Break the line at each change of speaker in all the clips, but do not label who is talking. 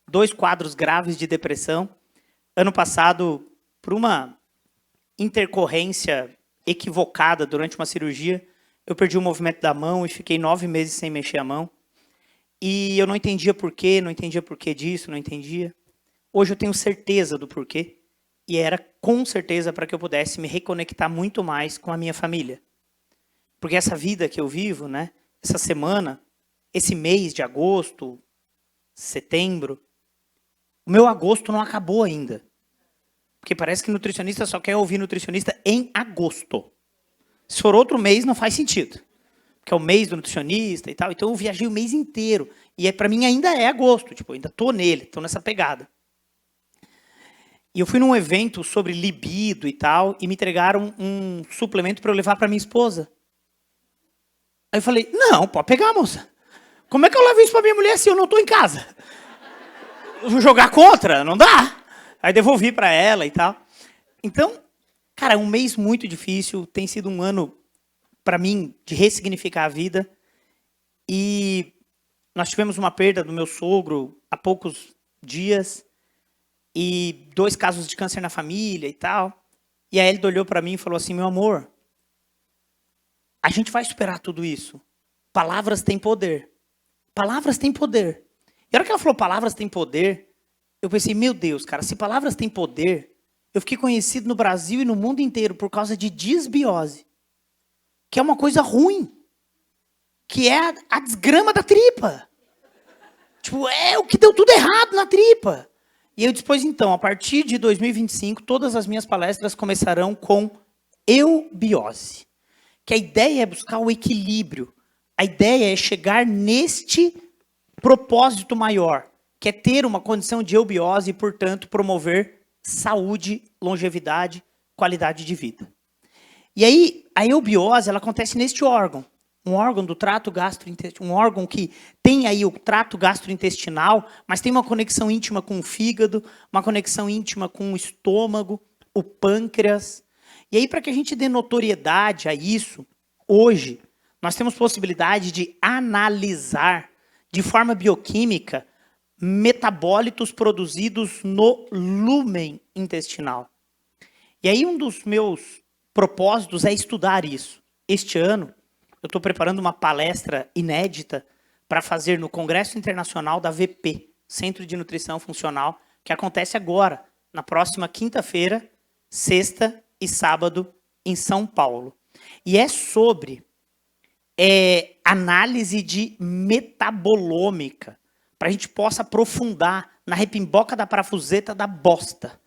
2 quadros graves de depressão. Ano passado, por uma intercorrência equivocada durante uma cirurgia, eu perdi o movimento da mão e fiquei 9 meses sem mexer a mão. E eu não entendia porquê, não entendia porquê disso, não entendia. Hoje eu tenho certeza do porquê. E era com certeza para que eu pudesse me reconectar muito mais com a minha família. Porque essa vida que eu vivo, né, essa semana, esse mês de agosto, setembro, o meu agosto não acabou ainda. Porque parece que nutricionista só quer ouvir nutricionista em agosto. Se for outro mês, não faz sentido. Porque é o mês do nutricionista e tal. Então eu viajei o mês inteiro. E para mim ainda é agosto. Tipo, eu ainda tô nele, tô nessa pegada. E eu fui num evento sobre libido e tal, e me entregaram um suplemento para eu levar para minha esposa. Aí eu falei, não, pode pegar, moça. Como é que eu levo isso para minha mulher se eu não estou em casa? Eu vou jogar contra? Não dá. Aí devolvi para ela e tal. Então, cara, é um mês muito difícil. Tem sido um ano, para mim, de ressignificar a vida. E nós tivemos uma perda do meu sogro há poucos dias. E 2 casos de câncer na família e tal. E a Elida olhou para mim e falou assim, meu amor, a gente vai superar tudo isso. Palavras têm poder. Palavras têm poder. E a hora que ela falou palavras têm poder, eu pensei, meu Deus, cara, se palavras têm poder, eu fiquei conhecido no Brasil e no mundo inteiro por causa de disbiose. Que é uma coisa ruim. Que é a desgrama da tripa. Tipo, é o que deu tudo errado na tripa. E eu depois, então, a partir de 2025, todas as minhas palestras começarão com eubiose. Que a ideia é buscar o equilíbrio. A ideia é chegar neste propósito maior, que é ter uma condição de eubiose e, portanto, promover saúde, longevidade, qualidade de vida. E aí, a eubiose, ela acontece neste órgão. Um órgão do trato gastrointestinal, um órgão que tem aí o trato gastrointestinal, mas tem uma conexão íntima com o fígado, uma conexão íntima com o estômago, o pâncreas. E aí, para que a gente dê notoriedade a isso, hoje, nós temos possibilidade de analisar de forma bioquímica metabólitos produzidos no lúmen intestinal. E aí, um dos meus propósitos é estudar isso. Este ano, eu estou preparando uma palestra inédita para fazer no Congresso Internacional da VP, Centro de Nutrição Funcional, que acontece agora, na próxima quinta-feira, sexta e sábado, em São Paulo. E é sobre análise de metabolômica, para a gente possa aprofundar na repimboca da parafuseta da bosta.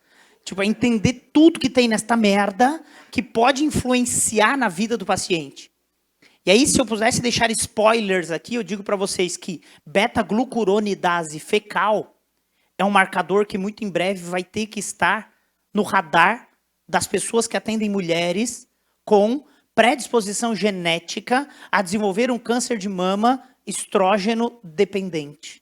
Tipo, é entender tudo que tem nesta merda que pode influenciar na vida do paciente. E aí, se eu pudesse deixar spoilers aqui, eu digo para vocês que beta-glucuronidase fecal é um marcador que muito em breve vai ter que estar no radar das pessoas que atendem mulheres com predisposição genética a desenvolver um câncer de mama estrógeno dependente.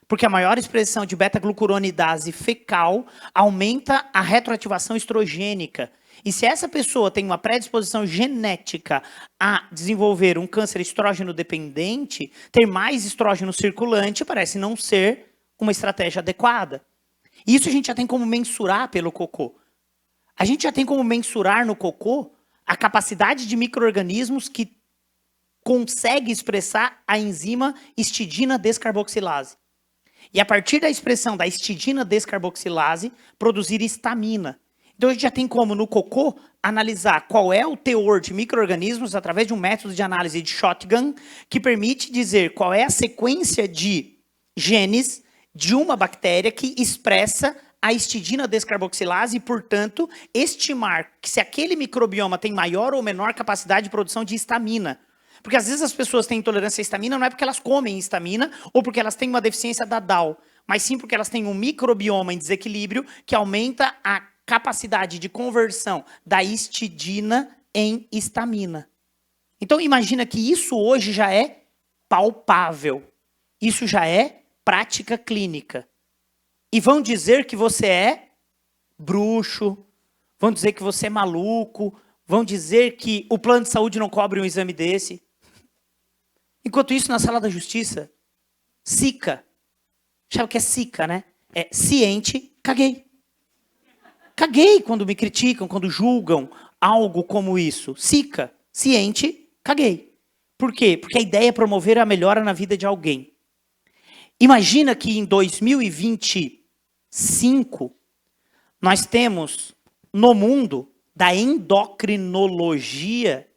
Porque a maior expressão de beta-glucuronidase fecal aumenta a retroativação estrogênica. E se essa pessoa tem uma predisposição genética a desenvolver um câncer estrógeno dependente, ter mais estrógeno circulante parece não ser uma estratégia adequada. Isso a gente já tem como mensurar pelo cocô. A gente já tem como mensurar no cocô a capacidade de micro-organismos que consegue expressar a enzima histidina descarboxilase. E a partir da expressão da histidina descarboxilase, produzir histamina. Então a gente já tem como, no cocô, analisar qual é o teor de micro-organismos através de um método de análise de shotgun que permite dizer qual é a sequência de genes de uma bactéria que expressa a histidina descarboxilase e, portanto, estimar que se aquele microbioma tem maior ou menor capacidade de produção de histamina. Porque às vezes as pessoas têm intolerância à histamina não é porque elas comem histamina ou porque elas têm uma deficiência da DAO, mas sim porque elas têm um microbioma em desequilíbrio que aumenta a capacidade de conversão da histidina em histamina. Então imagina que isso hoje já é palpável. Isso já é prática clínica. E vão dizer que você é bruxo, vão dizer que você é maluco, vão dizer que o plano de saúde não cobre um exame desse. Enquanto isso, na sala da justiça, SICA, sabe o que é SICA, né? ciente, caguei. Caguei quando me criticam, quando julgam algo como isso. Sica, ciente, caguei. Por quê? Porque a ideia é promover a melhora na vida de alguém. Imagina que em 2025, nós temos no mundo da endocrinologia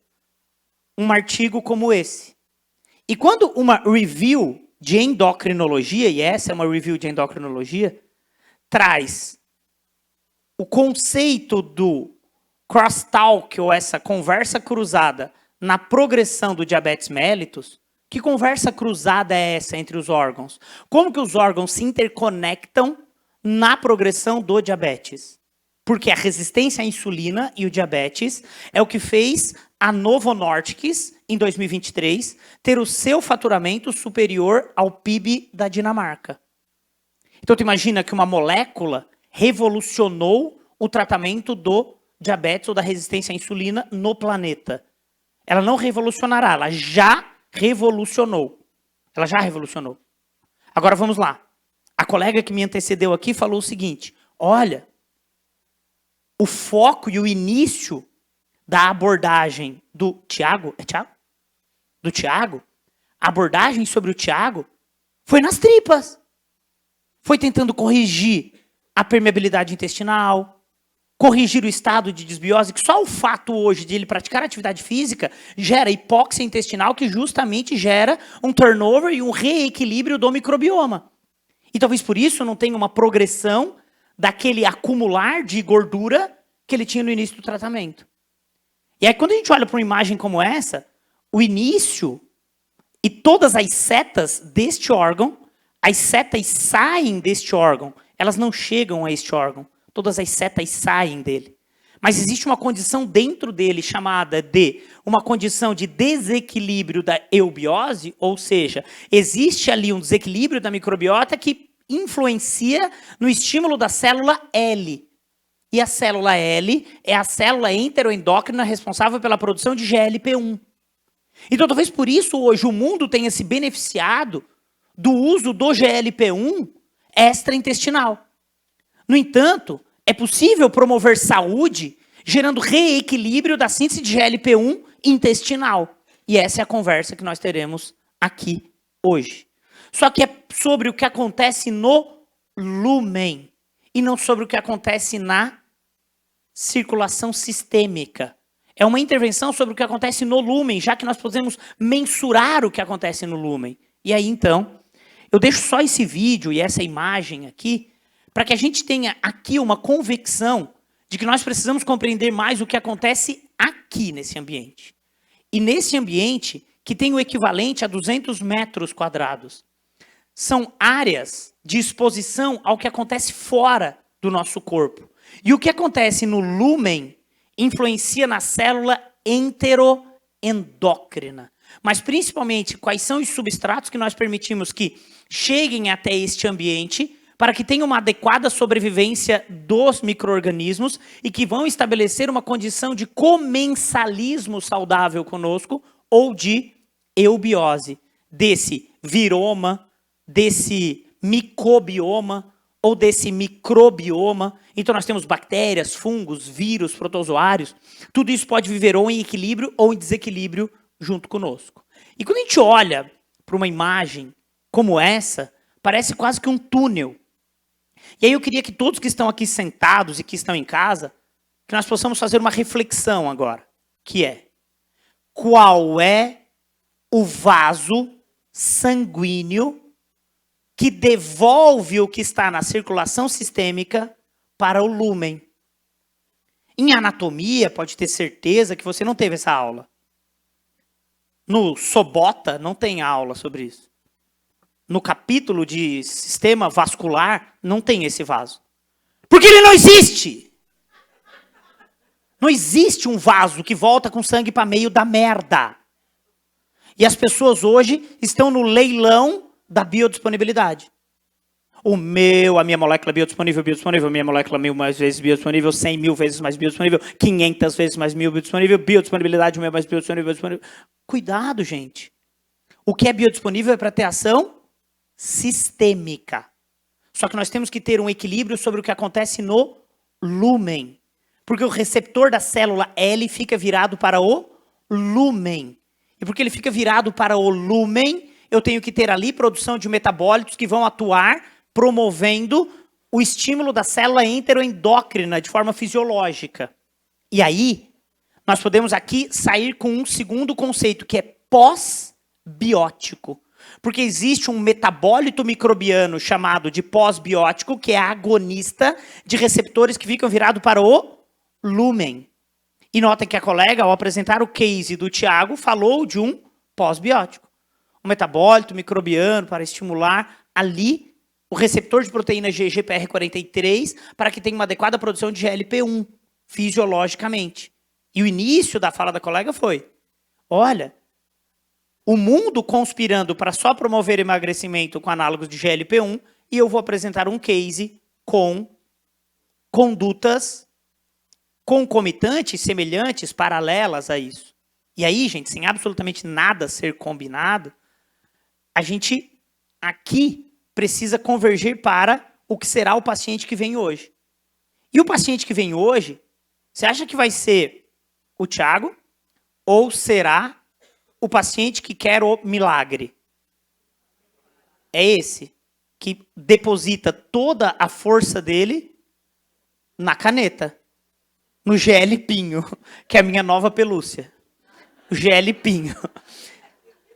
um artigo como esse. E quando uma review de endocrinologia, e essa é uma review de endocrinologia, traz o conceito do crosstalk, ou essa conversa cruzada, na progressão do diabetes mellitus, que conversa cruzada é essa entre os órgãos? Como que os órgãos se interconectam na progressão do diabetes? Porque a resistência à insulina e o diabetes é o que fez a Novo Nordisk, em 2023, ter o seu faturamento superior ao PIB da Dinamarca. Então, tu imagina que uma molécula revolucionou o tratamento do diabetes ou da resistência à insulina no planeta. Ela não revolucionará, ela já revolucionou. Ela já revolucionou. Agora vamos lá. A colega que me antecedeu aqui falou o seguinte: olha, o foco e o início da abordagem do Tiago, é Tiago? Do Tiago, a abordagem sobre o Tiago foi nas tripas. Foi tentando corrigir a permeabilidade intestinal, corrigir o estado de desbiose, que só o fato hoje de ele praticar atividade física gera hipóxia intestinal, que justamente gera um turnover e um reequilíbrio do microbioma. E talvez por isso não tenha uma progressão daquele acumular de gordura que ele tinha no início do tratamento. E aí quando a gente olha para uma imagem como essa, o início e todas as setas deste órgão, as setas saem deste órgão, elas não chegam a este órgão. Todas as setas saem dele. Mas existe uma condição dentro dele chamada de uma condição de desequilíbrio da eubiose, ou seja, existe ali um desequilíbrio da microbiota que influencia no estímulo da célula L. E a célula L é a célula enteroendócrina responsável pela produção de GLP-1. Então, talvez por isso hoje o mundo tenha se beneficiado do uso do GLP-1 extraintestinal. No entanto, é possível promover saúde gerando reequilíbrio da síntese de GLP-1 intestinal. E essa é a conversa que nós teremos aqui hoje. Só que é sobre o que acontece no lúmen e não sobre o que acontece na circulação sistêmica. É uma intervenção sobre o que acontece no lúmen, já que nós podemos mensurar o que acontece no lúmen. E aí, então, eu deixo só esse vídeo e essa imagem aqui para que a gente tenha aqui uma convicção de que nós precisamos compreender mais o que acontece aqui nesse ambiente. E nesse ambiente, que tem o equivalente a 200 metros quadrados, são áreas de exposição ao que acontece fora do nosso corpo. E o que acontece no lúmen influencia na célula enteroendócrina. Mas, principalmente, quais são os substratos que nós permitimos que cheguem até este ambiente para que tenha uma adequada sobrevivência dos micro-organismos e que vão estabelecer uma condição de comensalismo saudável conosco ou de eubiose, desse viroma, desse micobioma ou desse microbioma. Então nós temos bactérias, fungos, vírus, protozoários. Tudo isso pode viver ou em equilíbrio ou em desequilíbrio junto conosco. E quando a gente olha para uma imagem como essa, parece quase que um túnel. E aí eu queria que todos que estão aqui sentados e que estão em casa, que nós possamos fazer uma reflexão agora, que é: qual é o vaso sanguíneo que devolve o que está na circulação sistêmica para o lúmen? Em anatomia, pode ter certeza que você não teve essa aula. No Sobota, não tem aula sobre isso. No capítulo de sistema vascular, não tem esse vaso. Porque ele não existe! Não existe um vaso que volta com sangue para meio da merda. E as pessoas hoje estão no leilão da biodisponibilidade. A minha molécula biodisponível, minha molécula 1000 mais vezes biodisponível, 100 mil vezes mais biodisponível, 500 vezes mais biodisponibilidade, mais biodisponível. Cuidado, gente. O que é biodisponível é para ter ação sistêmica. Só que nós temos que ter um equilíbrio sobre o que acontece no lúmen. Porque o receptor da célula L fica virado para o lúmen. E porque ele fica virado para o lúmen, eu tenho que ter ali produção de metabólitos que vão atuar promovendo o estímulo da célula enteroendócrina de forma fisiológica. E aí, nós podemos aqui sair com um segundo conceito, que é pós-biótico. Porque existe um metabólito microbiano chamado de pós-biótico, que é agonista de receptores que ficam virados para o lúmen. E notem que a colega, ao apresentar o case do Tiago, falou de um pós-biótico. Um metabólito microbiano para estimular ali o receptor de proteína GPR43 para que tenha uma adequada produção de GLP-1, fisiologicamente. E o início da fala da colega foi, olha, o mundo conspirando para só promover emagrecimento com análogos de GLP-1 e eu vou apresentar um case com condutas concomitantes, semelhantes, paralelas a isso. E aí, gente, sem absolutamente nada ser combinado, a gente aqui precisa convergir para o que será o paciente que vem hoje. E o paciente que vem hoje, você acha que vai ser o Tiago ou será o paciente que quer o milagre? É esse que deposita toda a força dele na caneta, no GL Pinho, que é a minha nova pelúcia. O GL Pinho.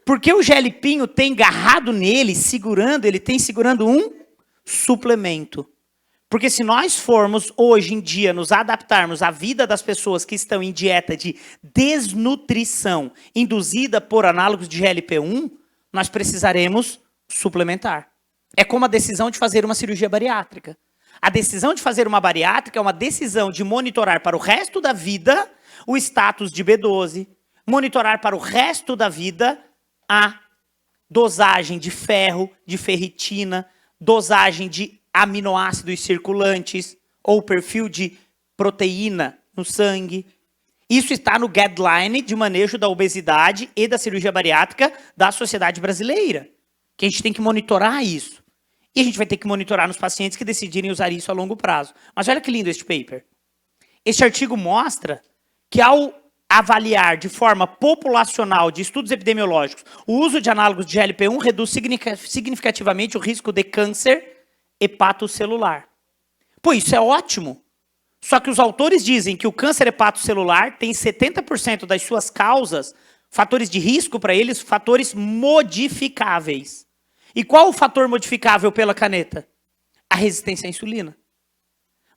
Porque o GL Pinho tem agarrado nele, segurando, ele tem segurando um suplemento. Porque se nós formos, hoje em dia, nos adaptarmos à vida das pessoas que estão em dieta de desnutrição induzida por análogos de GLP-1, nós precisaremos suplementar. É como a decisão de fazer uma cirurgia bariátrica. A decisão de fazer uma bariátrica é uma decisão de monitorar para o resto da vida o status de B12, monitorar para o resto da vida a dosagem de ferro, de ferritina, dosagem de aminoácidos circulantes ou perfil de proteína no sangue. Isso está no guideline de manejo da obesidade e da cirurgia bariátrica da Sociedade Brasileira, que a gente tem que monitorar isso. E a gente vai ter que monitorar nos pacientes que decidirem usar isso a longo prazo. Mas olha que lindo este paper. Este artigo mostra que ao avaliar de forma populacional de estudos epidemiológicos o uso de análogos de GLP-1 reduz significativamente o risco de câncer hepatocelular. Pô, isso é ótimo. Só que os autores dizem que o câncer hepatocelular tem 70% das suas causas, fatores de risco para eles, fatores modificáveis. E qual o fator modificável pela caneta? A resistência à insulina.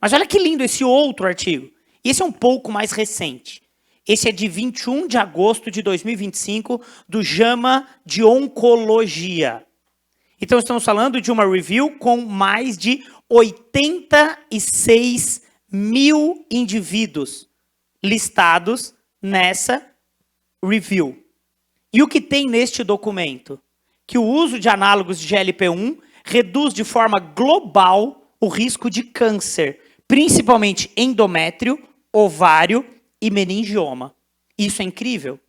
Mas olha que lindo esse outro artigo. Esse é um pouco mais recente. Esse é de 21 de agosto de 2025, do JAMA de Oncologia. Então, estamos falando de uma review com mais de 86 mil indivíduos listados nessa review. E o que tem neste documento? Que o uso de análogos de GLP-1 reduz de forma global o risco de câncer, principalmente endométrio, ovário e meningioma. Isso é incrível.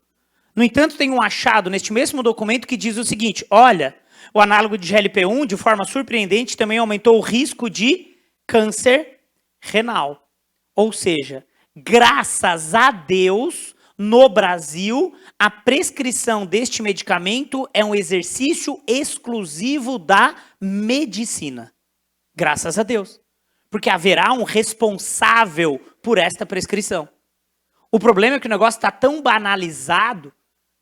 No entanto, tem um achado neste mesmo documento que diz o seguinte, olha, o análogo de GLP-1, de forma surpreendente, também aumentou o risco de câncer renal. Ou seja, graças a Deus, no Brasil, a prescrição deste medicamento é um exercício exclusivo da medicina. Graças a Deus. Porque haverá um responsável por esta prescrição. O problema é que o negócio está tão banalizado,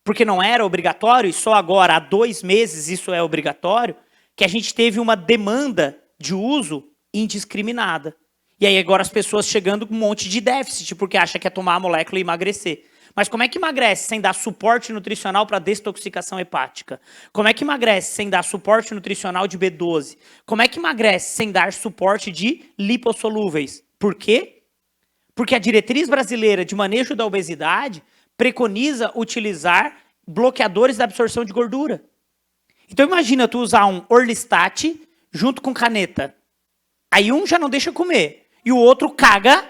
porque não era obrigatório, e só agora, há 2 meses, isso é obrigatório, que a gente teve uma demanda de uso indiscriminada. E aí agora as pessoas chegando com um monte de déficit, porque acha que é tomar a molécula e emagrecer. Mas como é que emagrece sem dar suporte nutricional para desintoxicação hepática? Como é que emagrece sem dar suporte nutricional de B12? Como é que emagrece sem dar suporte de lipossolúveis? Por quê? Porque a diretriz brasileira de manejo da obesidade preconiza utilizar bloqueadores da absorção de gordura. Então imagina tu usar um Orlistat junto com caneta. Aí um já não deixa comer e o outro caga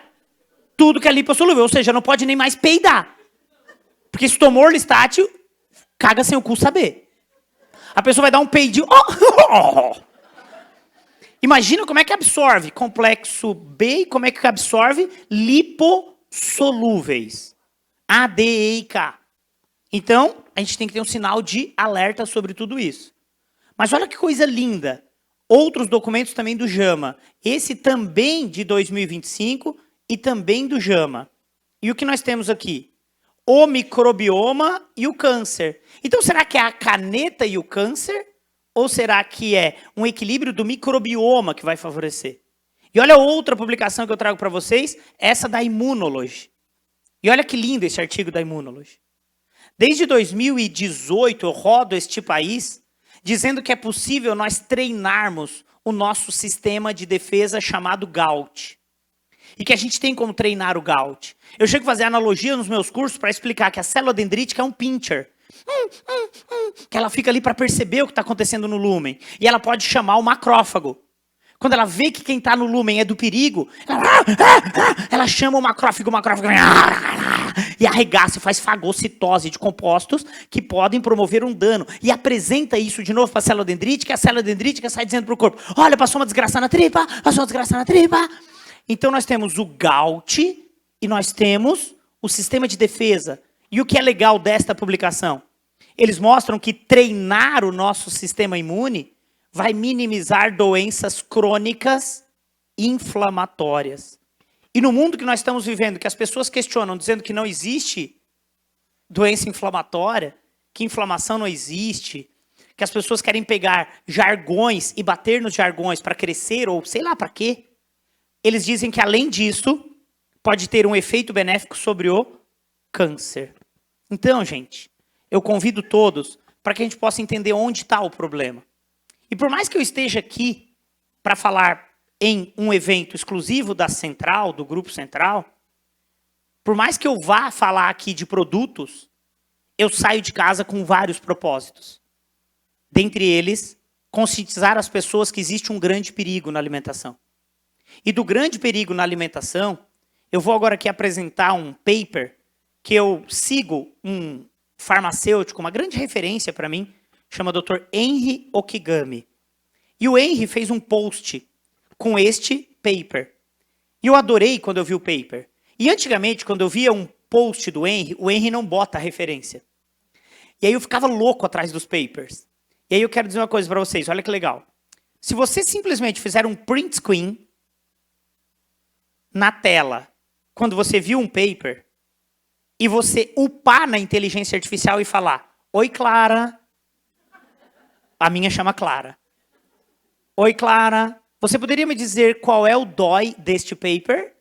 tudo que é lipossolúvel, ou seja, não pode nem mais peidar. Porque se tomou Orlistat, caga sem o cu saber. A pessoa vai dar um peidinho. Imagina como é que absorve complexo B e como é que absorve lipossolúveis. A, D, E e K. Então, a gente tem que ter um sinal de alerta sobre tudo isso. Mas olha que coisa linda. Outros documentos também do JAMA. Esse também de 2025 e também do JAMA. E o que nós temos aqui? O microbioma e o câncer. Então, será que é a caneta e o câncer? Ou será que é um equilíbrio do microbioma que vai favorecer? E olha outra publicação que eu trago para vocês, essa da Immunology. E olha que lindo esse artigo da Immunology. Desde 2018, eu rodo este país dizendo que é possível nós treinarmos o nosso sistema de defesa chamado GAUT. E que a gente tem como treinar o GAUT. Eu chego a fazer analogia nos meus cursos para explicar que a célula dendrítica é um pincher. Que ela fica ali para perceber o que está acontecendo no lúmen. E ela pode chamar o macrófago. Quando ela vê que quem está no lúmen é do perigo, ela chama o macrófago e arregaça e faz fagocitose de compostos que podem promover um dano. E apresenta isso de novo para a célula dendrítica, e a célula dendrítica sai dizendo para o corpo, olha, passou uma desgraça na tripa, passou uma desgraça na tripa. Então nós temos o GAUT e nós temos o sistema de defesa. E o que é legal desta publicação? Eles mostram que treinar o nosso sistema imune vai minimizar doenças crônicas inflamatórias. E no mundo que nós estamos vivendo, que as pessoas questionam, dizendo que não existe doença inflamatória, que inflamação não existe, que as pessoas querem pegar jargões e bater nos jargões para crescer, ou sei lá para quê, eles dizem que, além disso, pode ter um efeito benéfico sobre o câncer. Então, gente, eu convido todos para que a gente possa entender onde está o problema. E por mais que eu esteja aqui para falar em um evento exclusivo da Central, do Grupo Central, por mais que eu vá falar aqui de produtos, eu saio de casa com vários propósitos. Dentre eles, conscientizar as pessoas que existe um grande perigo na alimentação. E do grande perigo na alimentação, eu vou agora aqui apresentar um paper que eu sigo um farmacêutico, uma grande referência para mim, chama Dr. Henry Okigami. E o Henry fez um post com este paper. E eu adorei quando eu vi o paper. E antigamente, quando eu via um post do Henry, o Henry não bota a referência. E aí eu ficava louco atrás dos papers. E aí eu quero dizer uma coisa para vocês, olha que legal. Se você simplesmente fizer um print screen na tela, quando você viu um paper, e você upar na inteligência artificial e falar, oi, Clara. A minha chama Clara. Oi, Clara. Você poderia me dizer qual é o DOI deste paper?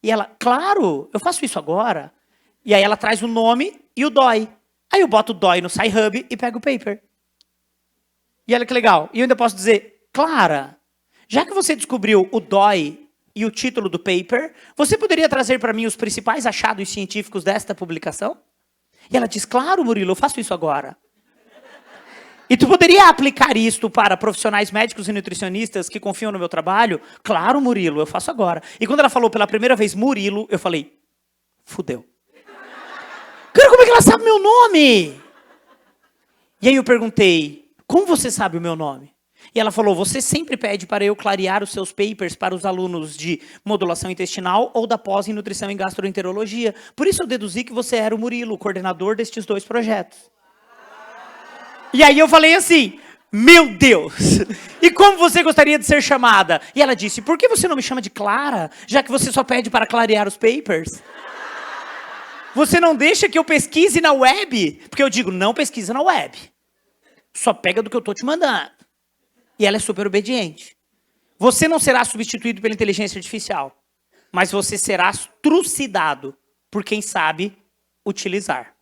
E ela, claro, eu faço isso agora. E aí ela traz o nome e o DOI. Aí eu boto o DOI no SciHub e pego o paper. E olha que legal. E eu ainda posso dizer, Clara, já que você descobriu o DOI e o título do paper, você poderia trazer para mim os principais achados científicos desta publicação? E ela diz, claro, Murilo, eu faço isso agora. E tu poderia aplicar isto para profissionais médicos e nutricionistas que confiam no meu trabalho? Claro, Murilo, eu faço agora. E quando ela falou pela primeira vez Murilo, eu falei, fudeu. Cara, como é que ela sabe meu nome? E aí eu perguntei, como você sabe o meu nome? E ela falou, você sempre pede para eu clarear os seus papers para os alunos de modulação intestinal ou da pós em nutrição e gastroenterologia. Por isso eu deduzi que você era o Murilo, o coordenador destes dois projetos. E aí eu falei assim, meu Deus, e como você gostaria de ser chamada? E ela disse, por que você não me chama de Clara, já que você só pede para clarear os papers? Você não deixa que eu pesquise na web? Porque eu digo, não pesquisa na web. Só pega do que eu estou te mandando. E ela é super obediente. Você não será substituído pela inteligência artificial, mas você será trucidado por quem sabe utilizar.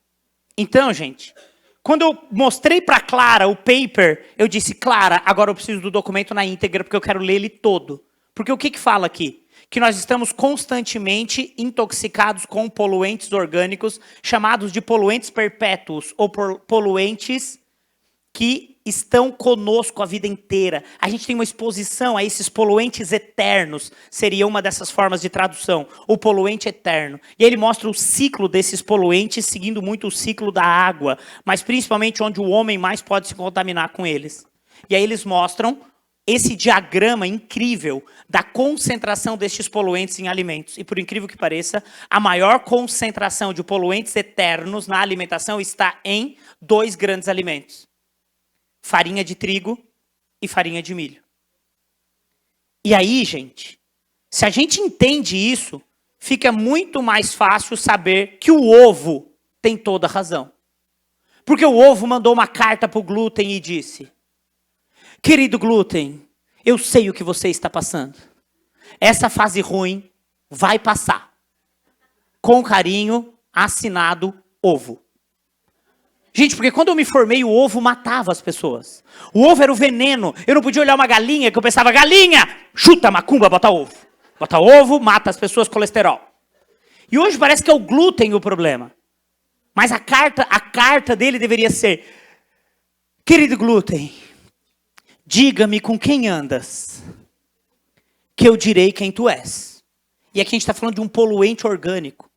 Então, gente, quando eu mostrei para Clara o paper, eu disse, Clara, agora eu preciso do documento na íntegra, porque eu quero ler ele todo. Porque o que fala aqui? Que nós estamos constantemente intoxicados com poluentes orgânicos, chamados de poluentes perpétuos, ou poluentes que estão conosco a vida inteira. A gente tem uma exposição a esses poluentes eternos, seria uma dessas formas de tradução, o poluente eterno. E ele mostra o ciclo desses poluentes, seguindo muito o ciclo da água, mas principalmente onde o homem mais pode se contaminar com eles. E aí eles mostram esse diagrama incrível da concentração destes poluentes em alimentos. E por incrível que pareça, a maior concentração de poluentes eternos na alimentação está em 2 grandes alimentos: farinha de trigo e farinha de milho. E aí, gente, se a gente entende isso, fica muito mais fácil saber que o ovo tem toda a razão. Porque o ovo mandou uma carta para o glúten e disse: querido glúten, eu sei o que você está passando. Essa fase ruim vai passar. Com carinho, assinado, ovo. Gente, porque quando eu me formei, o ovo matava as pessoas. O ovo era o veneno. Eu não podia olhar uma galinha, que eu pensava: galinha, chuta macumba, bota ovo. Bota ovo, mata as pessoas, colesterol. E hoje parece que é o glúten o problema. Mas a carta dele deveria ser: querido glúten, diga-me com quem andas, que eu direi quem tu és. E aqui a gente está falando de um poluente orgânico.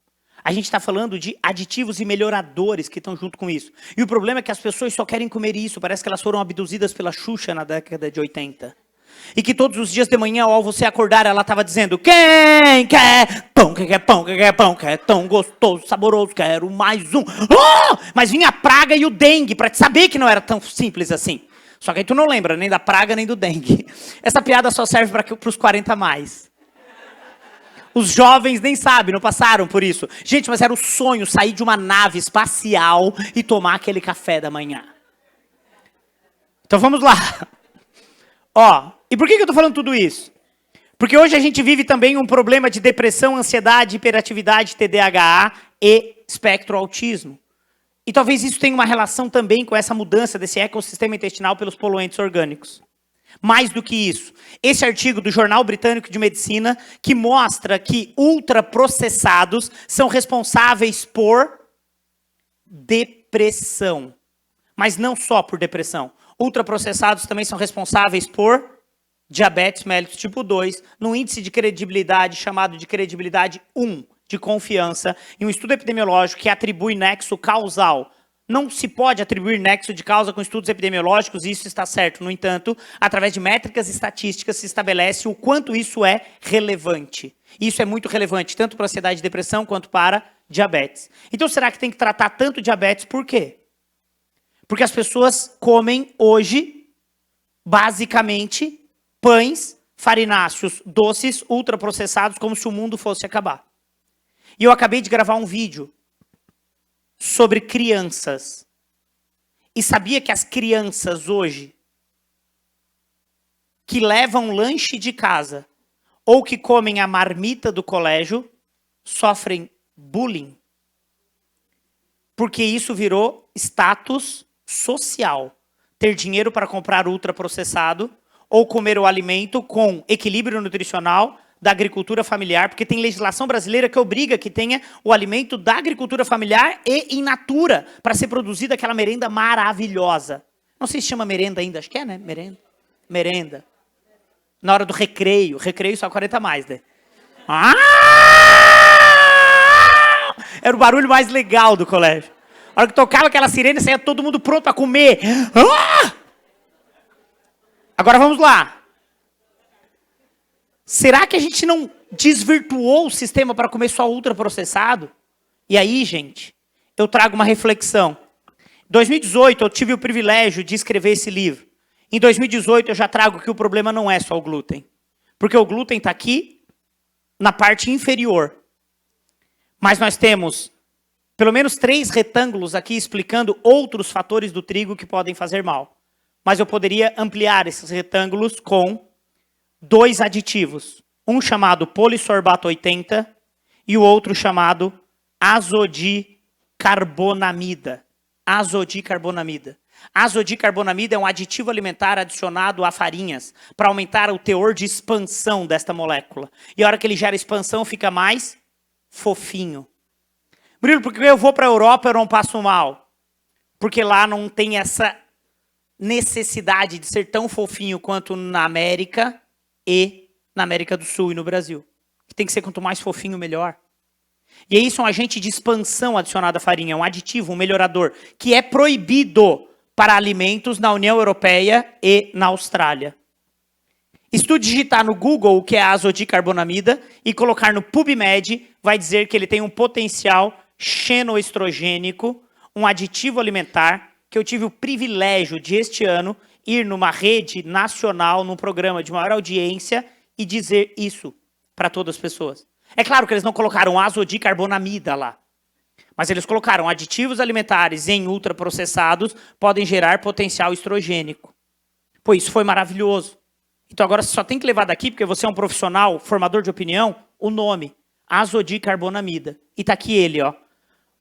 A gente está falando de aditivos e melhoradores que estão junto com isso. E o problema é que as pessoas só querem comer isso. Parece que elas foram abduzidas pela Xuxa na década de 80. E que todos os dias de manhã, ao você acordar, ela estava dizendo: quem quer pão, quem quer pão, quem quer pão, quer tão gostoso, saboroso, quero mais um. Oh! Mas vinha a praga e o dengue, para te saber que não era tão simples assim. Só que aí tu não lembra nem da praga, nem do dengue. Essa piada só serve para os 40 a mais. Os jovens nem sabem, não passaram por isso. Gente, mas era o sonho sair de uma nave espacial e tomar aquele café da manhã. Então vamos lá. Ó, e por que eu tô falando tudo isso? Porque hoje a gente vive também um problema de depressão, ansiedade, hiperatividade, TDAH e espectro autismo. E talvez isso tenha uma relação também com essa mudança desse ecossistema intestinal pelos poluentes orgânicos. Mais do que isso, esse artigo do Jornal Britânico de Medicina, que mostra que ultraprocessados são responsáveis por depressão. Mas não só por depressão. Ultraprocessados também são responsáveis por diabetes mellitus tipo 2, num índice de credibilidade chamado de credibilidade 1, de confiança, em um estudo epidemiológico que atribui nexo causal. Não se pode atribuir nexo de causa com estudos epidemiológicos, e isso está certo. No entanto, através de métricas estatísticas se estabelece o quanto isso é relevante. Isso é muito relevante, tanto para ansiedade e depressão, quanto para diabetes. Então, será que tem que tratar tanto diabetes? Por quê? Porque as pessoas comem hoje, basicamente, pães, farináceos, doces, ultraprocessados, como se o mundo fosse acabar. E eu acabei de gravar um vídeo sobre crianças. E sabia que as crianças hoje, que levam lanche de casa, ou que comem a marmita do colégio, sofrem bullying? Porque isso virou status social. Ter dinheiro para comprar ultraprocessado, ou comer o alimento com equilíbrio nutricional da agricultura familiar, porque tem legislação brasileira que obriga que tenha o alimento da agricultura familiar e in natura, para ser produzida aquela merenda maravilhosa. Não sei se chama merenda ainda, acho que é, né? Merenda. Na hora do recreio. Recreio só 40 a mais, né? Ah! Era o barulho mais legal do colégio. A hora que tocava aquela sirene, saía todo mundo pronto para comer. Ah! Agora vamos lá. Será que a gente não desvirtuou o sistema para comer só ultraprocessado? E aí, gente, eu trago uma reflexão. Em 2018, eu tive o privilégio de escrever esse livro. Em 2018, eu já trago que o problema não é só o glúten. Porque o glúten está aqui na parte inferior. Mas nós temos pelo menos 3 retângulos aqui explicando outros fatores do trigo que podem fazer mal. Mas eu poderia ampliar esses retângulos com 2 aditivos. Um chamado polissorbato 80 e o outro chamado azodicarbonamida. Azodicarbonamida. Azodicarbonamida é um aditivo alimentar adicionado a farinhas para aumentar o teor de expansão desta molécula. E a hora que ele gera expansão, fica mais fofinho. Murilo, porque eu vou para a Europa eu não passo mal? Porque lá não tem essa necessidade de ser tão fofinho quanto na América e na América do Sul e no Brasil. Que tem que ser quanto mais fofinho, melhor. E isso é um agente de expansão adicionado à farinha, um aditivo, um melhorador, que é proibido para alimentos na União Europeia e na Austrália. Se tu digitar no Google o que é a azodicarbonamida e colocar no PubMed, vai dizer que ele tem um potencial xenoestrogênico, um aditivo alimentar, que eu tive o privilégio de, este ano, ir numa rede nacional, num programa de maior audiência e dizer isso para todas as pessoas. É claro que eles não colocaram azodicarbonamida lá, mas eles colocaram aditivos alimentares em ultraprocessados podem gerar potencial estrogênico. Pô, isso foi maravilhoso. Então agora você só tem que levar daqui, porque você é um profissional, formador de opinião, o nome, azodicarbonamida. E tá aqui ele, ó.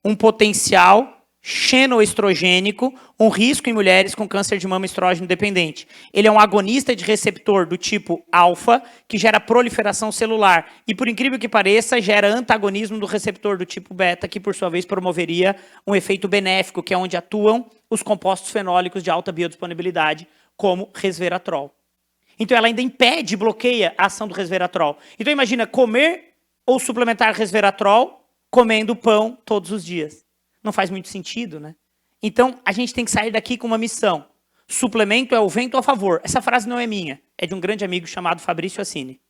Um potencial xenoestrogênico, um risco em mulheres com câncer de mama estrógeno dependente. Ele é um agonista de receptor do tipo alfa, que gera proliferação celular. E, por incrível que pareça, gera antagonismo do receptor do tipo beta, que, por sua vez, promoveria um efeito benéfico, que é onde atuam os compostos fenólicos de alta biodisponibilidade, como resveratrol. Então, ela ainda impede, bloqueia a ação do resveratrol. Então, imagina comer ou suplementar resveratrol comendo pão todos os dias. Não faz muito sentido, né? Então, a gente tem que sair daqui com uma missão. Suplemento é o vento a favor. Essa frase não é minha, é de um grande amigo chamado Fabrício Assini.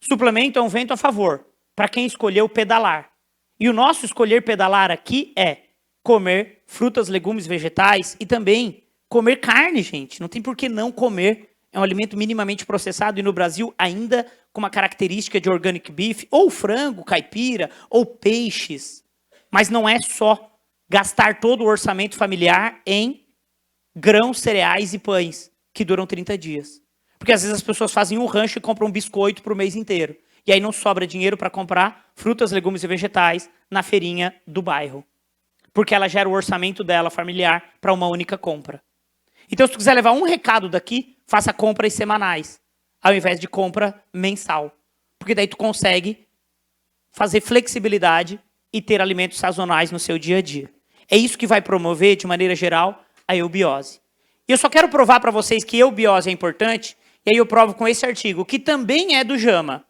Suplemento é um vento a favor, para quem escolheu pedalar. E o nosso escolher pedalar aqui é comer frutas, legumes, vegetais e também comer carne, gente. Não tem por que não comer. É um alimento minimamente processado e no Brasil ainda com uma característica de organic beef, ou frango, caipira, ou peixes. Mas não é só gastar todo o orçamento familiar em grãos, cereais e pães, que duram 30 dias. Porque às vezes as pessoas fazem um rancho e compram um biscoito para o mês inteiro. E aí não sobra dinheiro para comprar frutas, legumes e vegetais na feirinha do bairro. Porque ela gera o orçamento dela familiar para uma única compra. Então, se tu quiser levar um recado daqui, faça compras semanais, ao invés de compra mensal. Porque daí tu consegue fazer flexibilidade e ter alimentos sazonais no seu dia a dia. É isso que vai promover, de maneira geral, a eubiose. E eu só quero provar para vocês que eubiose é importante, e aí eu provo com esse artigo, que também é do JAMA,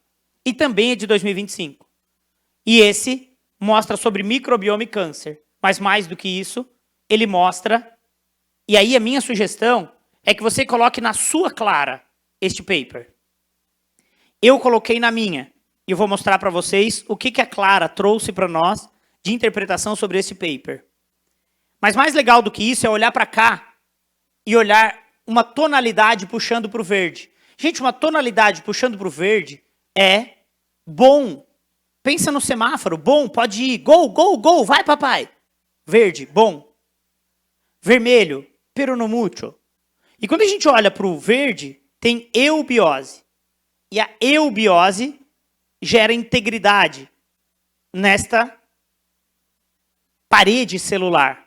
e também é de 2025. E esse mostra sobre microbioma e câncer. Mas mais do que isso, ele mostra, e aí a minha sugestão é que você coloque na sua Clara este paper. Eu coloquei na minha. E eu vou mostrar para vocês o que a Clara trouxe para nós de interpretação sobre esse paper. Mas mais legal do que isso é olhar para cá e olhar uma tonalidade puxando para o verde. Gente, uma tonalidade puxando para o verde é bom. Pensa no semáforo, bom, pode ir, gol, gol, gol, vai papai. Verde, bom. Vermelho, pero no mucho. E quando a gente olha para o verde, tem eubiose. E a eubiose gera integridade nesta parede celular.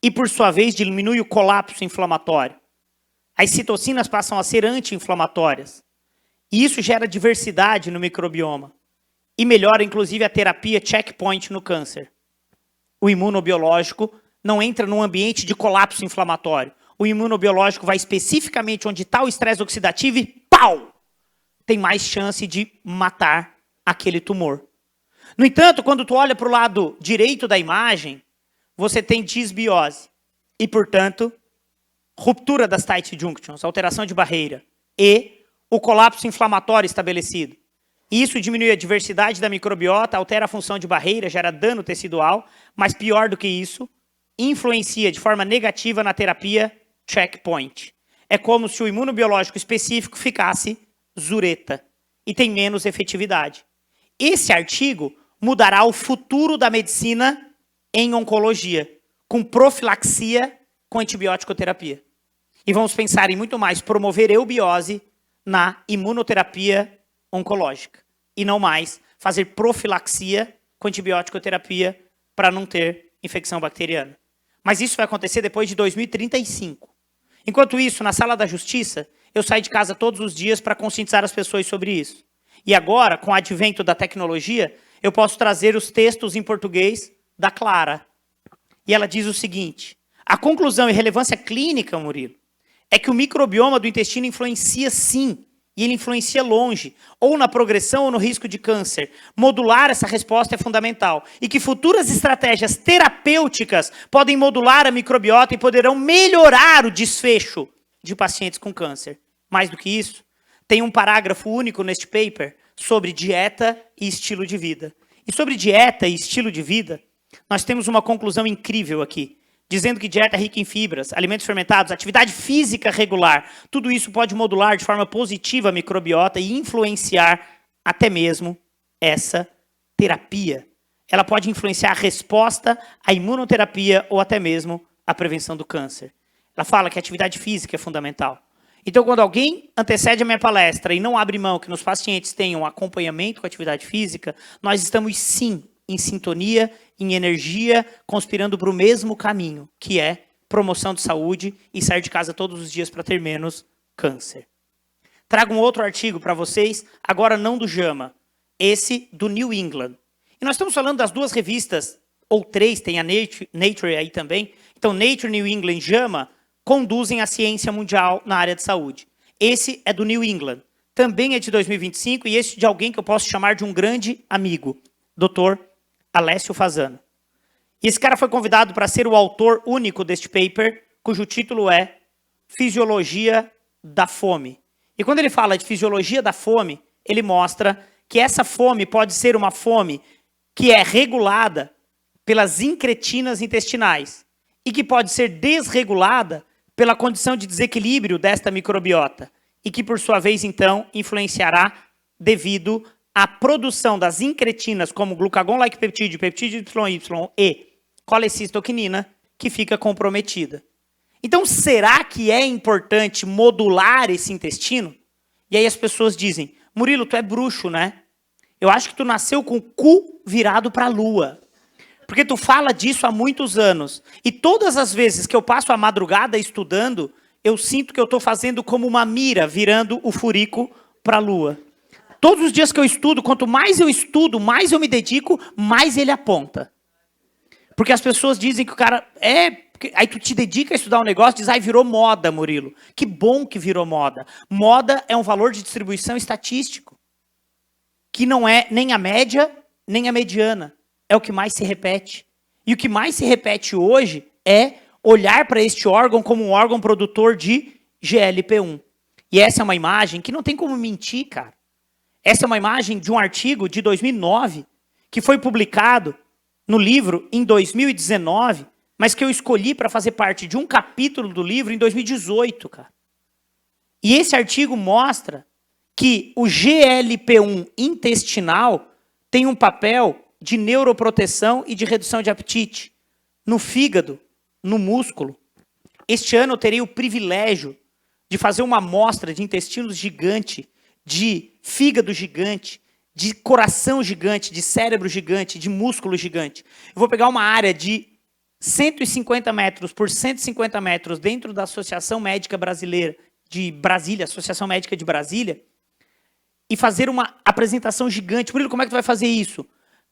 E, por sua vez, diminui o colapso inflamatório. As citocinas passam a ser anti-inflamatórias. E isso gera diversidade no microbioma. E melhora, inclusive, a terapia checkpoint no câncer. O imunobiológico não entra num ambiente de colapso inflamatório. O imunobiológico vai especificamente onde está o estresse oxidativo e pau! Tem mais chance de matar aquele tumor. No entanto, quando tu olha para o lado direito da imagem, você tem disbiose. E, portanto, ruptura das tight junctions, alteração de barreira. E o colapso inflamatório estabelecido. Isso diminui a diversidade da microbiota, altera a função de barreira, gera dano tecidual, mas pior do que isso, influencia de forma negativa na terapia checkpoint. É como se o imunobiológico específico ficasse zureta e tem menos efetividade. Esse artigo mudará o futuro da medicina em oncologia, com profilaxia com antibiótico-terapia. E vamos pensar em muito mais promover eubiose na imunoterapia oncológica. E não mais fazer profilaxia com antibiótico-terapia para não ter infecção bacteriana. Mas isso vai acontecer depois de 2035. Enquanto isso, na sala da justiça, eu saio de casa todos os dias para conscientizar as pessoas sobre isso. E agora, com o advento da tecnologia, eu posso trazer os textos em português da Clara. E ela diz o seguinte: a conclusão e relevância clínica, Murilo, é que o microbioma do intestino influencia sim, e ele influencia longe, ou na progressão ou no risco de câncer. Modular essa resposta é fundamental. E que futuras estratégias terapêuticas podem modular a microbiota e poderão melhorar o desfecho de pacientes com câncer. Mais do que isso, tem um parágrafo único neste paper sobre dieta e estilo de vida. E sobre dieta e estilo de vida, nós temos uma conclusão incrível aqui, dizendo que dieta rica em fibras, alimentos fermentados, atividade física regular, tudo isso pode modular de forma positiva a microbiota e influenciar até mesmo essa terapia. Ela pode influenciar a resposta à imunoterapia ou até mesmo a prevenção do câncer. Ela fala que a atividade física é fundamental. Então, quando alguém antecede a minha palestra e não abre mão que nos pacientes tenham acompanhamento com a atividade física, nós estamos sim em sintonia, em energia, conspirando para o mesmo caminho, que é promoção de saúde e sair de casa todos os dias para ter menos câncer. Trago um outro artigo para vocês, agora não do JAMA, esse do New England. E nós estamos falando das duas revistas, ou três, tem a Nature aí também. Então, Nature, New England, JAMA, conduzem a ciência mundial na área de saúde. Esse é do New England, também é de 2025, e esse de alguém que eu posso chamar de um grande amigo, Dr. Alessio Fasano. E esse cara foi convidado para ser o autor único deste paper, cujo título é Fisiologia da Fome. E quando ele fala de fisiologia da fome, ele mostra que essa fome pode ser uma fome que é regulada pelas incretinas intestinais e que pode ser desregulada pela condição de desequilíbrio desta microbiota e que, por sua vez, então, influenciará devido à produção das incretinas como glucagon-like peptídeo, peptídeo YY e colecistoquinina, que fica comprometida. Então, será que é importante modular esse intestino? E aí as pessoas dizem, Murilo, tu é bruxo, né? Eu acho que tu nasceu com o cu virado para a lua. Porque tu fala disso há muitos anos. E todas as vezes que eu passo a madrugada estudando, eu sinto que eu estou fazendo como uma mira, virando o furico para a lua. Todos os dias que eu estudo, quanto mais eu estudo, mais eu me dedico, mais ele aponta. Porque as pessoas dizem que o cara aí tu te dedica a estudar um negócio e diz, ai, virou moda, Murilo. Que bom que virou moda. Moda é um valor de distribuição estatístico, que não é nem a média, nem a mediana. É o que mais se repete. E o que mais se repete hoje é olhar para este órgão como um órgão produtor de GLP-1. E essa é uma imagem que não tem como mentir, cara. Essa é uma imagem de um artigo de 2009, que foi publicado no livro em 2019, mas que eu escolhi para fazer parte de um capítulo do livro em 2018, cara. E esse artigo mostra que o GLP-1 intestinal tem um papel de neuroproteção e de redução de apetite no fígado, no músculo. Este ano eu terei o privilégio de fazer uma amostra de intestinos gigante, de fígado gigante, de coração gigante, de cérebro gigante, de músculo gigante. Eu vou pegar uma área de 150 metros por 150 metros dentro da Associação Médica Brasileira de Brasília, Associação Médica de Brasília, e fazer uma apresentação gigante. Murilo, como é que tu vai fazer isso?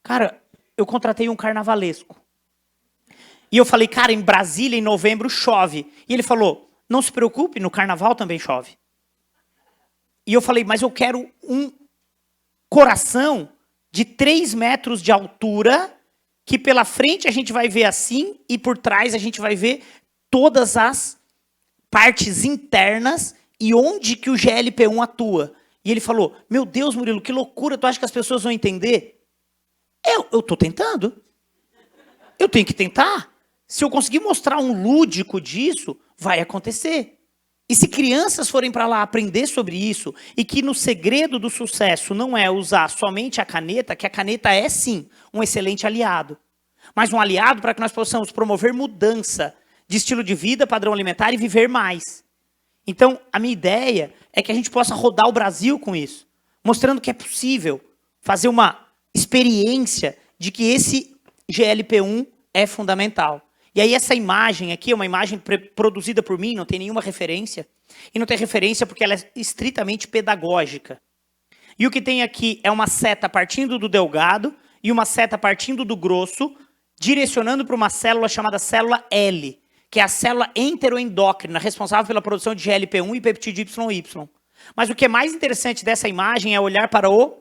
Cara, eu contratei um carnavalesco. E eu falei, cara, em Brasília, em novembro, chove. E ele falou, não se preocupe, no carnaval também chove. E eu falei, mas eu quero um coração de 3 metros de altura, que pela frente a gente vai ver assim, e por trás a gente vai ver todas as partes internas e onde que o GLP-1 atua. E ele falou, meu Deus, Murilo, que loucura, tu acha que as pessoas vão entender? Eu estou tentando. Eu tenho que tentar. Se eu conseguir mostrar um lúdico disso, vai acontecer. E se crianças forem para lá aprender sobre isso, e que no segredo do sucesso não é usar somente a caneta, que a caneta é sim um excelente aliado, mas um aliado para que nós possamos promover mudança de estilo de vida, padrão alimentar e viver mais. Então, a minha ideia é que a gente possa rodar o Brasil com isso, mostrando que é possível fazer uma experiência de que esse GLP-1 é fundamental. E aí essa imagem aqui é uma imagem produzida por mim, não tem nenhuma referência. E não tem referência porque ela é estritamente pedagógica. E o que tem aqui é uma seta partindo do delgado e uma seta partindo do grosso, direcionando para uma célula chamada célula L, que é a célula enteroendócrina, responsável pela produção de GLP-1 e peptídeo YY. Mas o que é mais interessante dessa imagem é olhar para o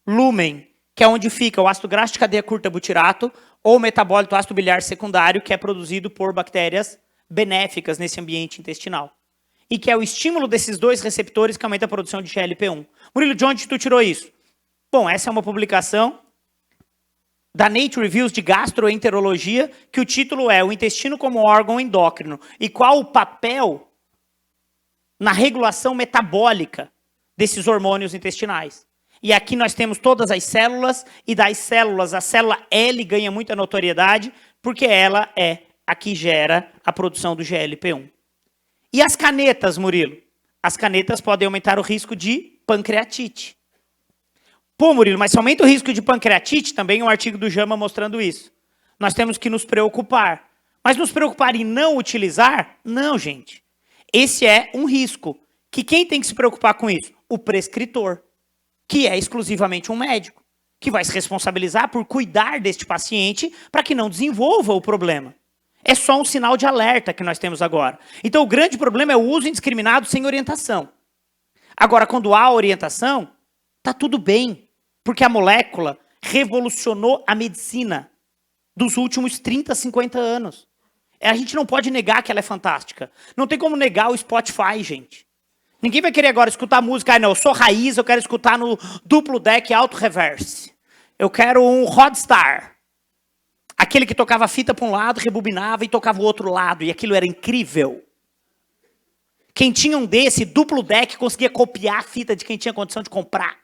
lúmen, que é onde fica o ácido graxo de cadeia curta butirato ou o metabólito ácido biliar secundário, que é produzido por bactérias benéficas nesse ambiente intestinal. e que é o estímulo desses dois receptores que aumenta a produção de GLP-1. Murilo, de onde tu tirou isso? Bom, essa é uma publicação da Nature Reviews de Gastroenterologia, que o título é O Intestino como Órgão Endócrino e qual o papel na regulação metabólica desses hormônios intestinais. E aqui nós temos todas as células, e das células, a célula L ganha muita notoriedade, porque ela é a que gera a produção do GLP-1. E as canetas, Murilo? As canetas podem aumentar o risco de pancreatite. Pô, Murilo, mas se aumenta o risco de pancreatite, também um artigo do JAMA mostrando isso. Nós temos que nos preocupar. Mas nos preocupar em não utilizar? Não, gente. Esse é um risco. Que quem tem que se preocupar com isso? O prescritor, que é exclusivamente um médico, que vai se responsabilizar por cuidar deste paciente para que não desenvolva o problema. É só um sinal de alerta que nós temos agora. Então, o grande problema é o uso indiscriminado sem orientação. Agora, quando há orientação, está tudo bem, porque a molécula revolucionou a medicina dos últimos 30, 50 anos. A gente não pode negar que ela é fantástica. Não tem como negar o Spotify, gente. Ninguém vai querer agora escutar música. Ah, não, eu sou raiz, eu quero escutar no duplo deck alto reverse. Eu quero um Rodstar. Aquele que tocava a fita para um lado, rebobinava e tocava o outro lado. E aquilo era incrível. Quem tinha um desse, duplo deck, conseguia copiar a fita de quem tinha condição de comprar.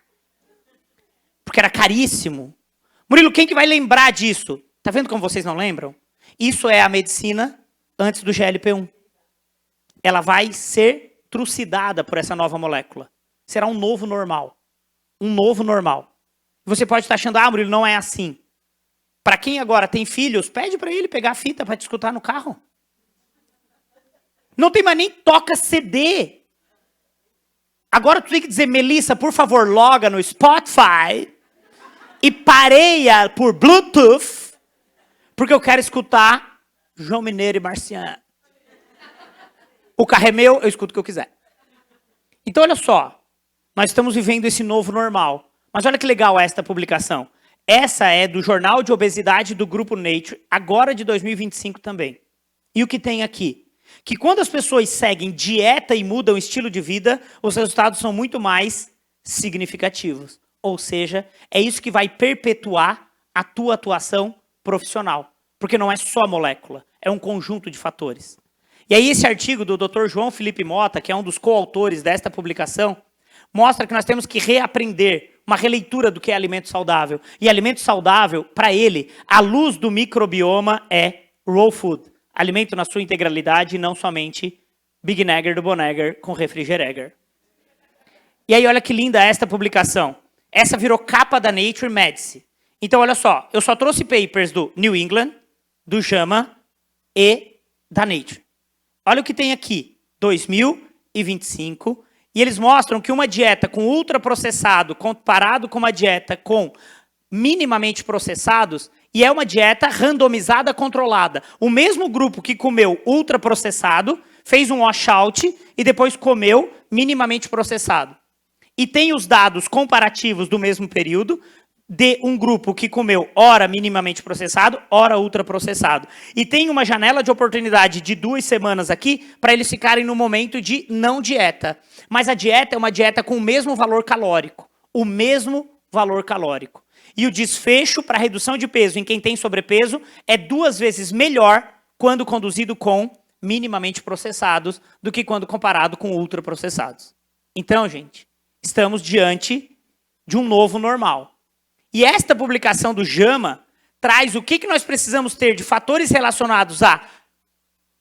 Porque era caríssimo. Murilo, quem que vai lembrar disso? Tá vendo como vocês não lembram? Isso é a medicina antes do GLP-1. Ela vai ser trucidada por essa nova molécula. Será um novo normal. Um novo normal. Você pode estar achando, ah, Murilo, não é assim. Para quem agora tem filhos, pede para ele pegar a fita para te escutar no carro. Não tem mais nem toca CD. Agora tu tem que dizer, Melissa, por favor, loga no Spotify e pareia por Bluetooth, porque eu quero escutar João Mineiro e Marciano. O carro é meu, eu escuto o que eu quiser. Então, olha só. Nós estamos vivendo esse novo normal. Mas olha que legal esta publicação. Essa é do Jornal de Obesidade do Grupo Nature, agora de 2025 também. E o que tem aqui? Que quando as pessoas seguem dieta e mudam o estilo de vida, os resultados são muito mais significativos. Ou seja, é isso que vai perpetuar a tua atuação profissional. Porque não é só a molécula, é um conjunto de fatores. E aí esse artigo do Dr. João Felipe Mota, que é um dos coautores desta publicação, mostra que nós temos que reaprender uma releitura do que é alimento saudável. E alimento saudável, para ele, a luz do microbioma é raw food. Alimento na sua integralidade e não somente Big Nagger do Bonegger com refrigeregger. E aí olha que linda esta publicação. Essa virou capa da Nature Medicine. Então olha só, eu só trouxe papers do New England, do JAMA e da Nature. Olha o que tem aqui, 2025, e eles mostram que uma dieta com ultraprocessado comparado com uma dieta com minimamente processados, e é uma dieta randomizada controlada. O mesmo grupo que comeu ultraprocessado fez um washout e depois comeu minimamente processado. E tem os dados comparativos do mesmo período, de um grupo que comeu ora minimamente processado, ora ultraprocessado. E tem uma janela de oportunidade de 2 semanas aqui para eles ficarem no momento de não dieta. Mas a dieta é uma dieta com o mesmo valor calórico. O mesmo valor calórico. E o desfecho para redução de peso em quem tem sobrepeso é 2 vezes melhor quando conduzido com minimamente processados do que quando comparado com ultraprocessados. Então, gente, estamos diante de um novo normal. E esta publicação do JAMA traz o que nós precisamos ter de fatores relacionados à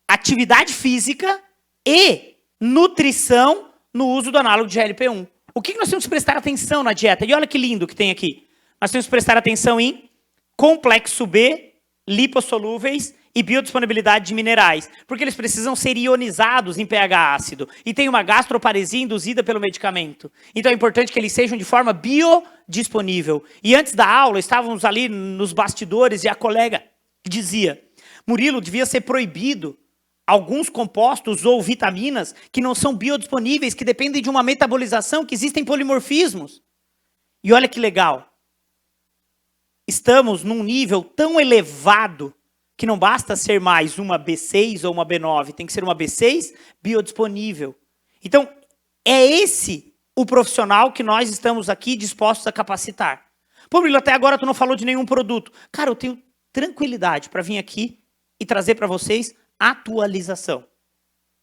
atividade física e nutrição no uso do análogo de GLP-1. O que nós temos que prestar atenção na dieta? E olha que lindo que tem aqui. Nós temos que prestar atenção em complexo B, lipossolúveis e biodisponibilidade de minerais, porque eles precisam ser ionizados em pH ácido. E tem uma gastroparesia induzida pelo medicamento. Então é importante que eles sejam de forma biodisponível. E antes da aula, estávamos ali nos bastidores e a colega dizia, Murilo, devia ser proibido alguns compostos ou vitaminas que não são biodisponíveis, que dependem de uma metabolização, que existem polimorfismos. E olha que legal. Estamos num nível tão elevado que não basta ser mais uma B6 ou uma B9, tem que ser uma B6 biodisponível. Então, é esse o profissional que nós estamos aqui dispostos a capacitar. Pô, Murilo, até agora tu não falou de nenhum produto. Cara, eu tenho tranquilidade para vir aqui e trazer para vocês atualização.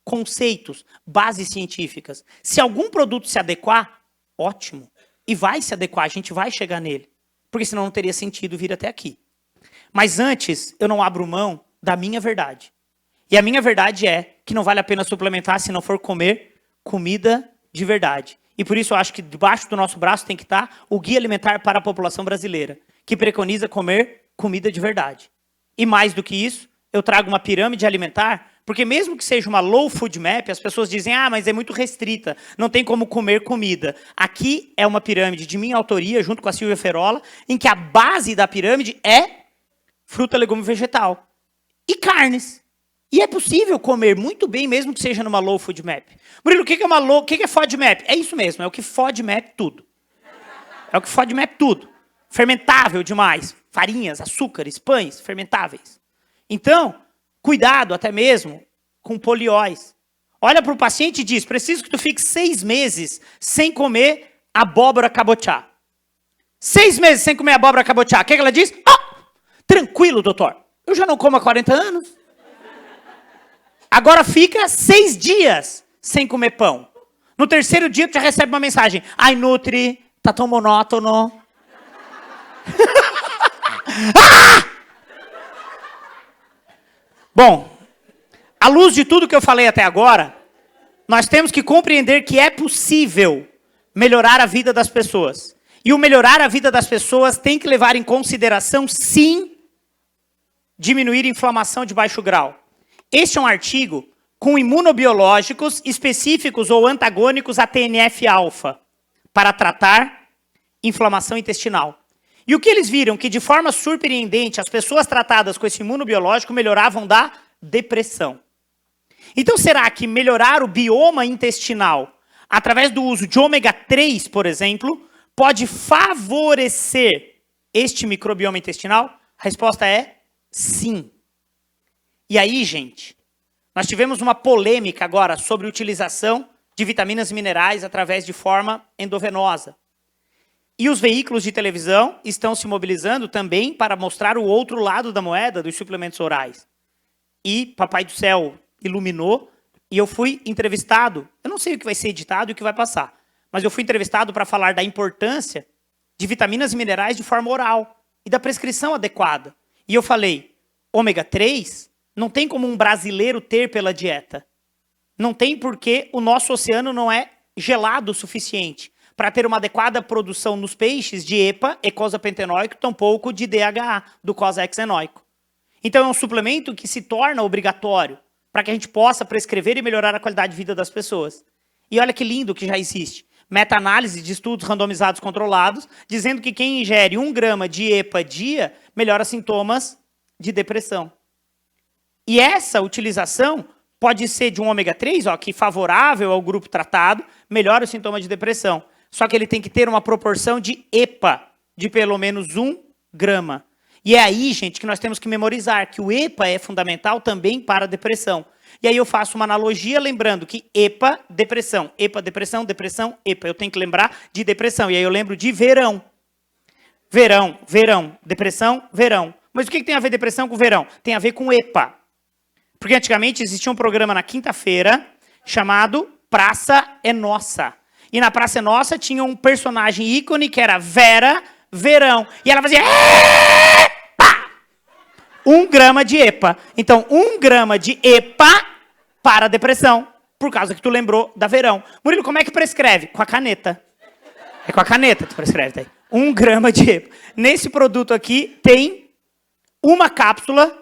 Conceitos, bases científicas. Se algum produto se adequar, ótimo. E vai se adequar, a gente vai chegar nele. Porque senão não teria sentido vir até aqui. Mas antes, eu não abro mão da minha verdade. E a minha verdade é que não vale a pena suplementar se não for comer comida de verdade. E por isso eu acho que debaixo do nosso braço tem que estar o Guia Alimentar para a População Brasileira, que preconiza comer comida de verdade. E mais do que isso, eu trago uma pirâmide alimentar, porque mesmo que seja uma low food map, as pessoas dizem, mas é muito restrita, não tem como comer comida. Aqui é uma pirâmide de minha autoria, junto com a Silvia Ferola, em que a base da pirâmide é fruta, legume e vegetal. E carnes. E é possível comer muito bem, mesmo que seja numa low food map. Murilo, o que é FODMAP? É isso mesmo, é o que FODMAP tudo. É o que FODMAP tudo. Fermentável demais. Farinhas, açúcares, pães, fermentáveis. Então, cuidado até mesmo com polióis. Olha para o paciente e diz, preciso que tu fique 6 meses sem comer abóbora cabotiá. 6 meses sem comer abóbora cabotiá. O que ela diz? Tranquilo, doutor. Eu já não como há 40 anos. Agora fica 6 dias sem comer pão. No 3º dia, tu já recebe uma mensagem. Ai, Nutri, tá tão monótono. Bom, à luz de tudo que eu falei até agora, nós temos que compreender que é possível melhorar a vida das pessoas. E o melhorar a vida das pessoas tem que levar em consideração, sim, diminuir a inflamação de baixo grau. Este é um artigo com imunobiológicos específicos ou antagônicos a TNF-alfa para tratar inflamação intestinal. E o que eles viram? Que de forma surpreendente, as pessoas tratadas com esse imunobiológico melhoravam da depressão. Então, será que melhorar o bioma intestinal através do uso de ômega 3, por exemplo, pode favorecer este microbioma intestinal? A resposta é sim. E aí, gente, nós tivemos uma polêmica agora sobre a utilização de vitaminas e minerais através de forma endovenosa. E os veículos de televisão estão se mobilizando também para mostrar o outro lado da moeda dos suplementos orais. E Papai do Céu iluminou e eu fui entrevistado, eu não sei o que vai ser editado e o que vai passar, mas eu fui entrevistado para falar da importância de vitaminas e minerais de forma oral e da prescrição adequada. E eu falei, ômega 3 não tem como um brasileiro ter pela dieta. Não tem porque o nosso oceano não é gelado o suficiente para ter uma adequada produção nos peixes de EPA, eicosapentenoico, tampouco de DHA, do hexenoico. Então é um suplemento que se torna obrigatório para que a gente possa prescrever e melhorar a qualidade de vida das pessoas. E olha que lindo que já existe. Meta-análise de estudos randomizados controlados, dizendo que quem ingere 1 grama de EPA dia melhora sintomas de depressão. E essa utilização pode ser de um ômega 3, que é favorável ao grupo tratado, melhora o sintoma de depressão. Só que ele tem que ter uma proporção de EPA, de pelo menos 1 grama. E é aí, gente, que nós temos que memorizar que o EPA é fundamental também para a depressão. E aí eu faço uma analogia lembrando que EPA, depressão, depressão, EPA. Eu tenho que lembrar de depressão. E aí eu lembro de verão. Verão, depressão, verão. Mas o que tem a ver depressão com verão? Tem a ver com EPA. Porque antigamente existia um programa na quinta-feira chamado Praça é Nossa. E na Praça é Nossa tinha um personagem ícone que era Vera Verão. E ela fazia... EPA! 1 grama de EPA. Então, 1 grama de EPA para a depressão. Por causa que tu lembrou da verão. Murilo, como é que prescreve? Com a caneta. É com a caneta que tu prescreve. Daí. 1 grama de EPA. Nesse produto aqui tem uma cápsula...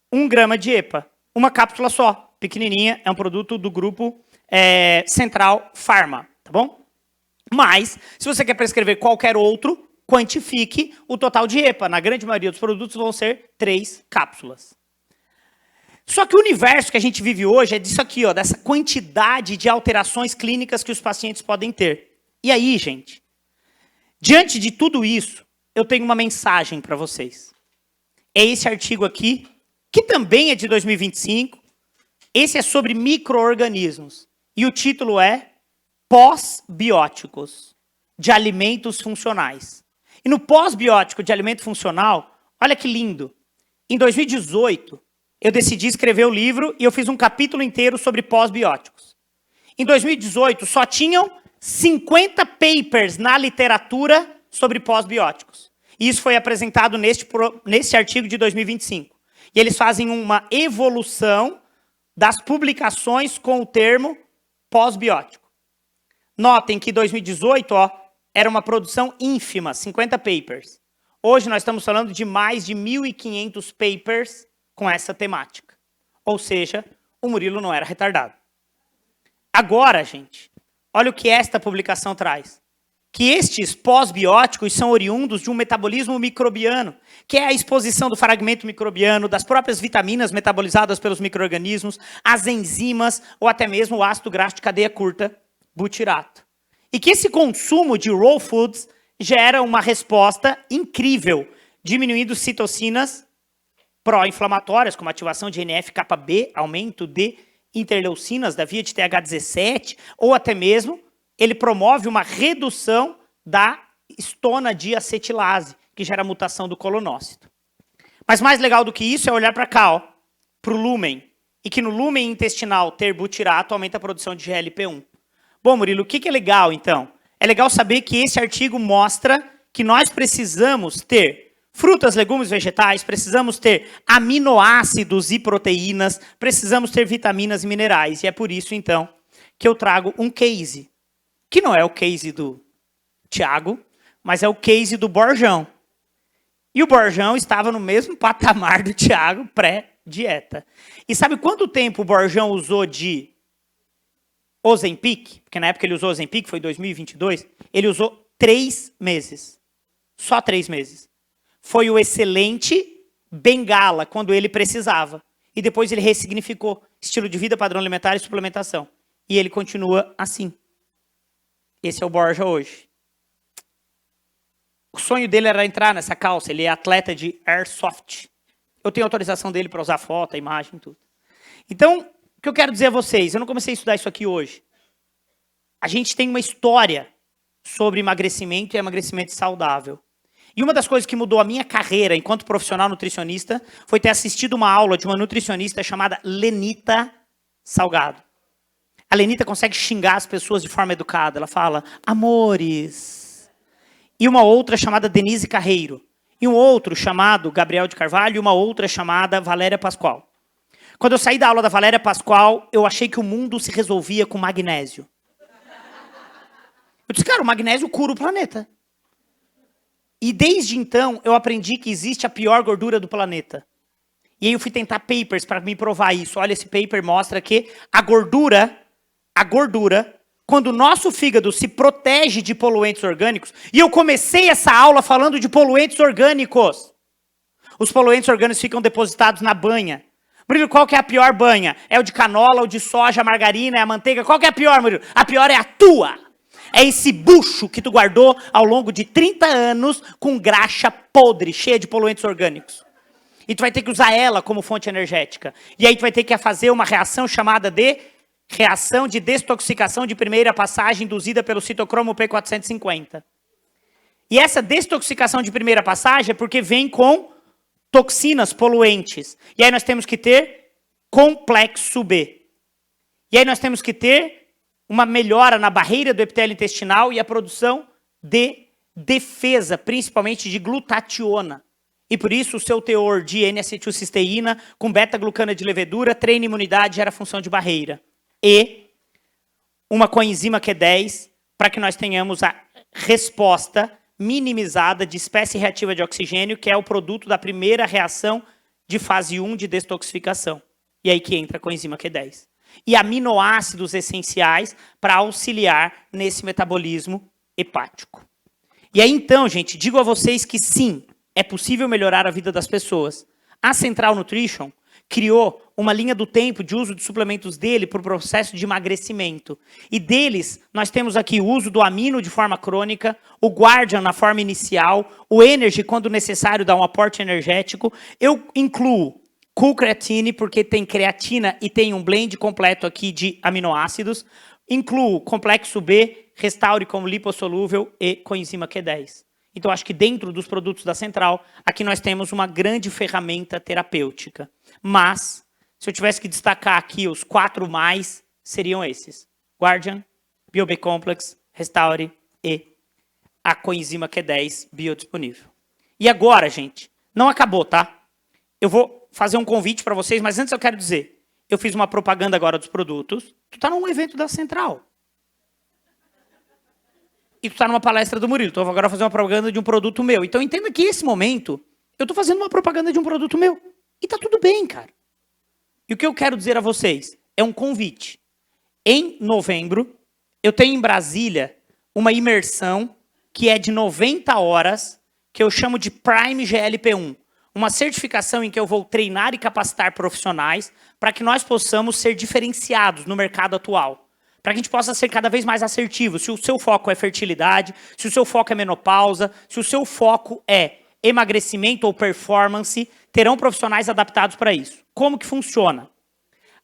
1 grama de EPA. Uma cápsula só, pequenininha, é um produto do grupo Central Pharma, tá bom? Mas, se você quer prescrever qualquer outro, quantifique o total de EPA. Na grande maioria dos produtos vão ser 3 cápsulas. Só que o universo que a gente vive hoje é disso aqui, dessa quantidade de alterações clínicas que os pacientes podem ter. E aí, gente, diante de tudo isso, eu tenho uma mensagem para vocês. É esse artigo aqui, que também é de 2025. Esse é sobre micro-organismos. E o título é Pós-bióticos de alimentos funcionais. E no pós-biótico de alimento funcional, olha que lindo. Em 2018, eu decidi escrever o livro e eu fiz um capítulo inteiro sobre pós-bióticos. Em 2018, só tinham 50 papers na literatura sobre pós-bióticos. E isso foi apresentado neste artigo de 2025. E eles fazem uma evolução das publicações com o termo pós-biótico. Notem que 2018, era uma produção ínfima, 50 papers. Hoje nós estamos falando de mais de 1.500 papers com essa temática. Ou seja, o Murilo não era retardado. Agora, gente, olha o que esta publicação traz. Que estes pós-bióticos são oriundos de um metabolismo microbiano, que é a exposição do fragmento microbiano, das próprias vitaminas metabolizadas pelos micro-organismos, as enzimas ou até mesmo o ácido graxo de cadeia curta, butirato. E que esse consumo de raw foods gera uma resposta incrível, diminuindo citocinas pró-inflamatórias, como ativação de NF-κB, aumento de interleucinas da via de TH17, ou até mesmo ele promove uma redução da estona de acetilase, que gera mutação do colonócito. Mas mais legal do que isso é olhar para cá, para o lúmen, e que no lúmen intestinal ter butirato aumenta a produção de GLP-1. Bom, Murilo, o que é legal, então? É legal saber que esse artigo mostra que nós precisamos ter frutas, legumes, vegetais, precisamos ter aminoácidos e proteínas, precisamos ter vitaminas e minerais. E é por isso, então, que eu trago um case, que não é o case do Tiago, mas é o case do Borjão. E o Borjão estava no mesmo patamar do Tiago pré-dieta. E sabe quanto tempo o Borjão usou de Ozempic? Porque na época ele usou Ozempic, foi em 2022. Ele usou 3 meses. Só 3 meses. Foi o excelente bengala quando ele precisava. E depois ele ressignificou estilo de vida, padrão alimentar e suplementação. E ele continua assim. Esse é o Borja hoje. O sonho dele era entrar nessa calça. Ele é atleta de airsoft. Eu tenho autorização dele para usar foto, imagem, tudo. Então, o que eu quero dizer a vocês, eu não comecei a estudar isso aqui hoje. A gente tem uma história sobre emagrecimento e emagrecimento saudável. E uma das coisas que mudou a minha carreira enquanto profissional nutricionista foi ter assistido uma aula de uma nutricionista chamada Lenita Salgado. A Lenita consegue xingar as pessoas de forma educada. Ela fala, amores. E uma outra chamada Denise Carreiro. E um outro chamado Gabriel de Carvalho e uma outra chamada Valéria Pascoal. Quando eu saí da aula da Valéria Pascoal, eu achei que o mundo se resolvia com magnésio. Eu disse, cara, o magnésio cura o planeta. E desde então, eu aprendi que existe a pior gordura do planeta. E aí eu fui tentar papers para me provar isso. Olha, esse paper mostra que a gordura, quando o nosso fígado se protege de poluentes orgânicos, e eu comecei essa aula falando de poluentes orgânicos. Os poluentes orgânicos ficam depositados na banha. Murilo, qual que é a pior banha? É o de canola, o de soja, a margarina, é a manteiga? Qual que é a pior, Murilo? A pior é a tua. É esse bucho que tu guardou ao longo de 30 anos com graxa podre, cheia de poluentes orgânicos. E tu vai ter que usar ela como fonte energética. E aí tu vai ter que fazer uma reação chamada de reação de destoxicação de primeira passagem induzida pelo citocromo P450. E essa destoxicação de primeira passagem é porque vem com toxinas poluentes. E aí nós temos que ter complexo B. E aí nós temos que ter uma melhora na barreira do epitélio intestinal e a produção de defesa, principalmente de glutationa. E por isso o seu teor de N-acetilcisteína com beta-glucana de levedura treina imunidade, gera função de barreira. E uma coenzima Q10 para que nós tenhamos a resposta minimizada de espécie reativa de oxigênio, que é o produto da primeira reação de fase 1 de detoxificação. E aí que entra a coenzima Q10. E aminoácidos essenciais para auxiliar nesse metabolismo hepático. E aí então, gente, digo a vocês que sim, é possível melhorar a vida das pessoas. A Central Nutrition criou uma linha do tempo de uso de suplementos dele para o processo de emagrecimento. E deles, nós temos aqui o uso do amino de forma crônica, o Guardian na forma inicial, o Energy quando necessário dar um aporte energético. Eu incluo Cool Creatine, porque tem creatina e tem um blend completo aqui de aminoácidos. Incluo complexo B, Restaure como lipossolúvel e coenzima Q10. Então, acho que dentro dos produtos da Central, aqui nós temos uma grande ferramenta terapêutica. Mas, se eu tivesse que destacar aqui os 4 mais, seriam esses. Guardian, BioB Complex, Restaure e a coenzima Q10 biodisponível. E agora, gente, não acabou, tá? Eu vou fazer um convite para vocês, mas antes eu quero dizer, eu fiz uma propaganda agora dos produtos, tu tá num evento da Central. E tu tá numa palestra do Murilo, então eu vou agora fazer uma propaganda de um produto meu. Então entenda que esse momento, eu tô fazendo uma propaganda de um produto meu. E tá tudo bem, cara. E o que eu quero dizer a vocês é um convite. Em novembro, eu tenho em Brasília uma imersão que é de 90 horas, que eu chamo de Prime GLP-1. Uma certificação em que eu vou treinar e capacitar profissionais para que nós possamos ser diferenciados no mercado atual. Para que a gente possa ser cada vez mais assertivo. Se o seu foco é fertilidade, se o seu foco é menopausa, se o seu foco é emagrecimento ou performance, terão profissionais adaptados para isso. Como que funciona?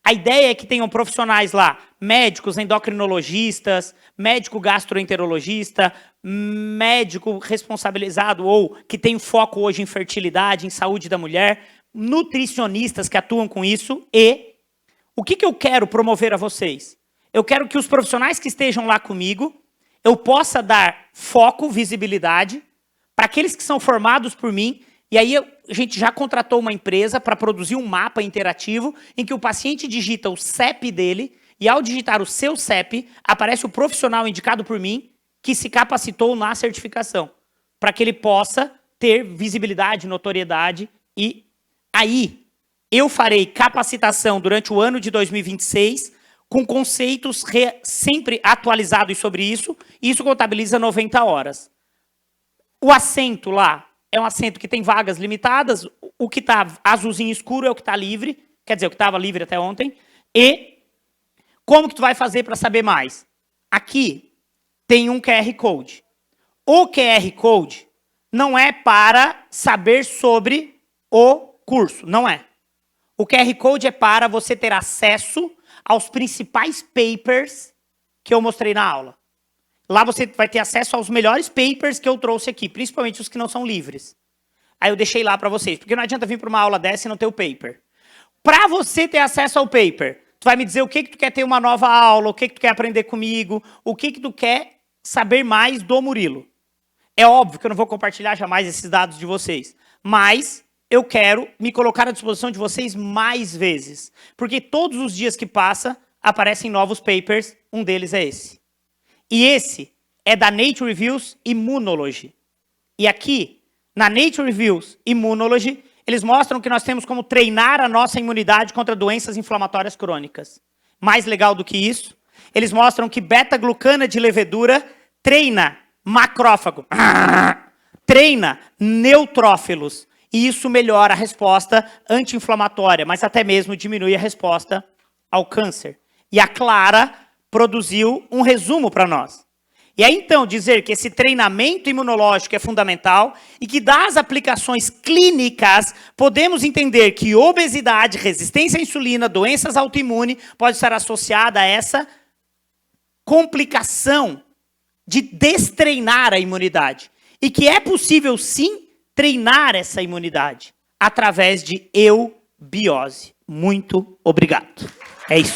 A ideia é que tenham profissionais lá, médicos, endocrinologistas, médico gastroenterologista, médico responsabilizado ou que tem foco hoje em fertilidade, em saúde da mulher, nutricionistas que atuam com isso e o que eu quero promover a vocês? Eu quero que os profissionais que estejam lá comigo, eu possa dar foco, visibilidade, para aqueles que são formados por mim, e aí a gente já contratou uma empresa para produzir um mapa interativo em que o paciente digita o CEP dele, e ao digitar o seu CEP, aparece o profissional indicado por mim, que se capacitou na certificação, para que ele possa ter visibilidade, notoriedade, e aí eu farei capacitação durante o ano de 2026, com conceitos sempre atualizados sobre isso, e isso contabiliza 90 horas. O assento lá é um assento que tem vagas limitadas, o que está azulzinho escuro é o que está livre, quer dizer, o que estava livre até ontem, e como que tu vai fazer para saber mais? Aqui tem um QR Code. O QR Code não é para saber sobre o curso, não é. O QR Code é para você ter acesso aos principais papers que eu mostrei na aula. Lá você vai ter acesso aos melhores papers que eu trouxe aqui, principalmente os que não são livres. Aí eu deixei lá para vocês, porque não adianta vir para uma aula dessa e não ter o paper. Para você ter acesso ao paper, tu vai me dizer o que tu quer ter uma nova aula, o que tu quer aprender comigo, o que tu quer saber mais do Murilo. É óbvio que eu não vou compartilhar jamais esses dados de vocês, mas eu quero me colocar à disposição de vocês mais vezes. Porque todos os dias que passa, aparecem novos papers, um deles é esse. E esse é da Nature Reviews Immunology. E aqui, na Nature Reviews Immunology, eles mostram que nós temos como treinar a nossa imunidade contra doenças inflamatórias crônicas. Mais legal do que isso, eles mostram que beta-glucana de levedura treina macrófago, treina neutrófilos, e isso melhora a resposta anti-inflamatória, mas até mesmo diminui a resposta ao câncer. E a Clara produziu um resumo para nós. E aí, então, dizer que esse treinamento imunológico é fundamental e que das aplicações clínicas, podemos entender que obesidade, resistência à insulina, doenças autoimunes, pode estar associada a essa complicação de destreinar a imunidade. E que é possível, sim, treinar essa imunidade através de eubiose. Muito obrigado. É isso.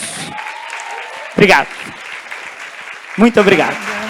Obrigado. Muito obrigado.